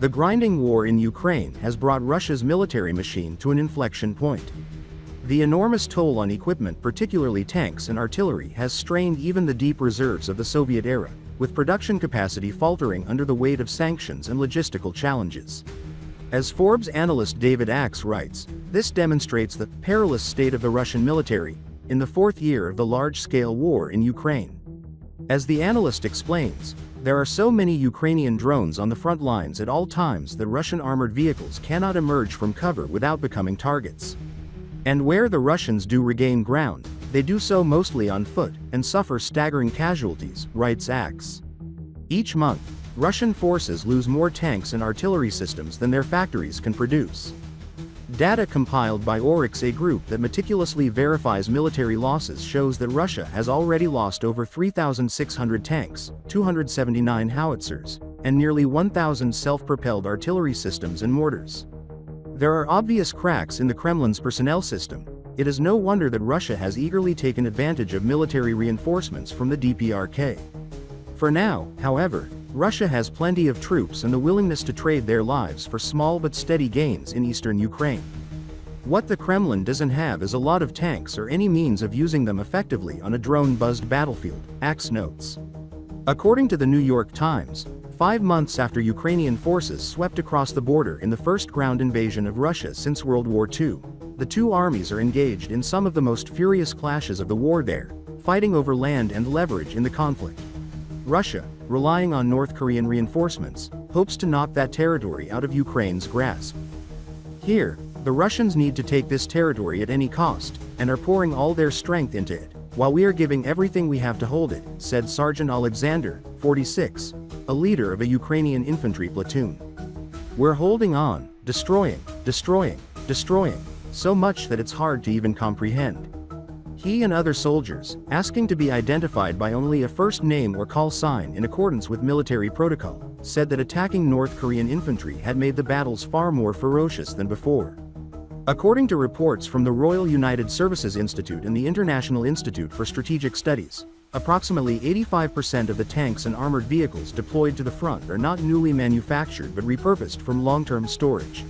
The grinding war in Ukraine has brought Russia's military machine to an inflection point. The enormous toll on equipment, particularly tanks and artillery, has strained even the deep reserves of the Soviet era, with production capacity faltering under the weight of sanctions and logistical challenges. As Forbes analyst David Axe writes, this demonstrates the perilous state of the Russian military in the fourth year of the large-scale war in Ukraine. As the analyst explains, there are so many Ukrainian drones on the front lines at all times that Russian armored vehicles cannot emerge from cover without becoming targets. And where the Russians do regain ground, they do so mostly on foot and suffer staggering casualties, writes Axe. Each month, Russian forces lose more tanks and artillery systems than their factories can produce. Data compiled by Oryx, a group that meticulously verifies military losses, shows that Russia has already lost over 3,600 tanks, 279 howitzers, and nearly 1,000 self-propelled artillery systems and mortars. There are obvious cracks in the Kremlin's personnel system. It is no wonder that Russia has eagerly taken advantage of military reinforcements from the DPRK. For now, however, Russia has plenty of troops and the willingness to trade their lives for small but steady gains in eastern Ukraine. What the Kremlin doesn't have is a lot of tanks or any means of using them effectively on a drone-buzzed battlefield, Axe notes. According to the New York Times, 5 months after Ukrainian forces swept across the border in the first ground invasion of Russia since World War II, the two armies are engaged in some of the most furious clashes of the war there, fighting over land and leverage in the conflict. Russia, relying on North Korean reinforcements, hopes to knock that territory out of Ukraine's grasp. Here, the Russians need to take this territory at any cost, and are pouring all their strength into it, while we are giving everything we have to hold it, said Sergeant Alexander, 46, a leader of a Ukrainian infantry platoon. We're holding on, destroying, destroying, destroying, so much that it's hard to even comprehend. He and other soldiers, asking to be identified by only a first name or call sign in accordance with military protocol, said that attacking North Korean infantry had made the battles far more ferocious than before. According to reports from the Royal United Services Institute and the International Institute for Strategic Studies, approximately 85% of the tanks and armored vehicles deployed to the front are not newly manufactured but repurposed from long-term storage.